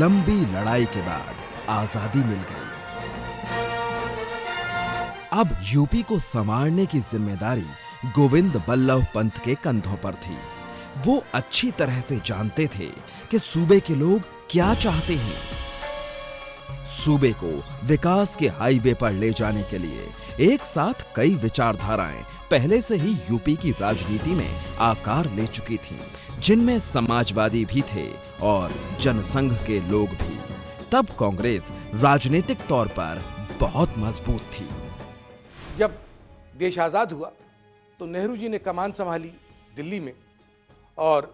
लंबी लड़ाई के बाद आजादी मिल गई। अब यूपी को संवारने की जिम्मेदारी गोविंद बल्लभ पंत के कंधों पर थी। वो अच्छी तरह से जानते थे कि सूबे के लोग क्या चाहते हैं। सूबे को विकास के हाईवे पर ले जाने के लिए एक साथ कई विचारधाराएं पहले से ही यूपी की राजनीति में आकार ले चुकी थीं, जिनमें समाजवादी भी थे और जनसंघ के लोग भी। तब कांग्रेस राजनीतिक तौर पर बहुत मजबूत थी। जब देश आज़ाद हुआ तो नेहरू जी ने कमान संभाली दिल्ली में और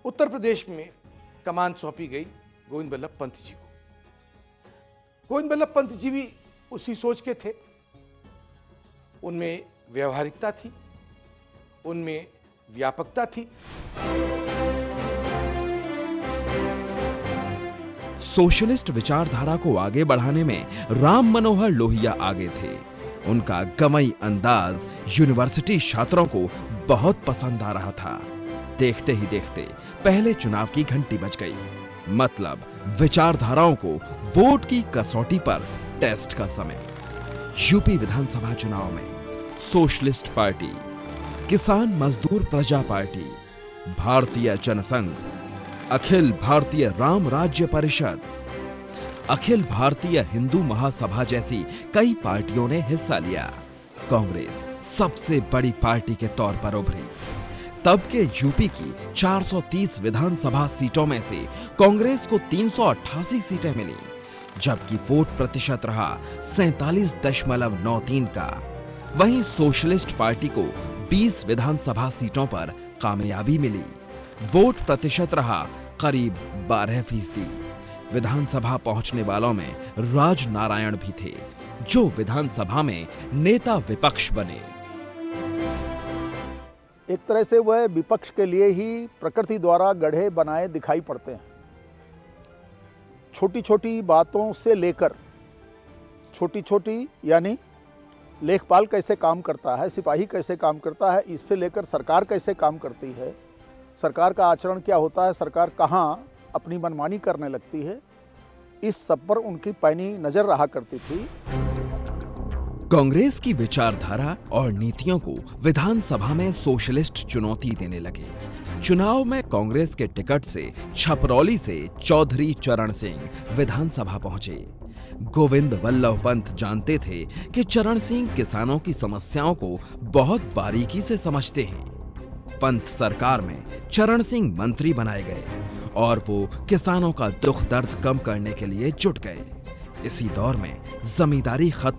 उत्तर प्रदेश में कमान सौंपी गई गोविंद बल्लभ पंत जी को। गोविंद बल्लभ पंत जी भी उसी सोच के थे। उनमें व्यवहारिकता थी, उनमें व्यापकता थी। सोशलिस्ट विचारधारा को आगे बढ़ाने में राम मनोहर लोहिया आगे थे। उनका गमई अंदाज यूनिवर्सिटी छात्रों को बहुत पसंद आ रहा था। देखते ही देखते पहले चुनाव की घंटी बज गई। मतलब विचारधाराओं को वोट की कसौटी पर टेस्ट का समय। यूपी विधानसभा चुनाव में सोशलिस्ट पार्टी, किसान मजदूर प्रजा पार्टी, भारतीय जनसंघ, अखिल भारतीय राम राज्य परिषद, अखिल भारतीय हिंदू महासभा जैसी कई पार्टियों ने हिस्सा लिया। कांग्रेस सबसे बड़ी पार्टी के तौर पर उभरी। तब के यूपी की 430 विधानसभा सीटों में से कांग्रेस को 388 सीटें मिली, जबकि वोट प्रतिशत रहा 47.93 का। वहीं सोशलिस्ट पार्टी को 20 विधानसभा सीटों पर कामयाबी मिली। वोट प्रतिशत रहा करीब 12%। विधानसभा पहुंचने वालों में राज नारायण भी थे, जो विधानसभा में नेता विपक्ष बने। एक तरह से वह विपक्ष के लिए ही प्रकृति द्वारा गढ़े बनाए दिखाई पड़ते हैं। छोटी छोटी बातों से लेकर छोटी छोटी यानी लेखपाल कैसे काम करता है, सिपाही कैसे काम करता है, इससे लेकर सरकार कैसे काम करती है, सरकार का आचरण क्या होता है, सरकार कहाँ अपनी मनमानी करने लगती है, इस सब पर उनकी पैनी नजर रहा करती थी। कांग्रेस की विचारधारा और नीतियों को विधानसभा में सोशलिस्ट चुनौती देने लगे। चुनाव में कांग्रेस के टिकट से छपरौली से चौधरी चरण सिंह विधानसभा पहुंचे। गोविंद बल्लभ पंत जानते थे कि चरण सिंह किसानों की समस्याओं को बहुत बारीकी से समझते हैं। पंत सरकार में चरण सिंह मंत्री बनाए गए और वो किसानों का दुख दर्द कम करने के लिए जुट गए। इसी दौर में जमींदारी खत्म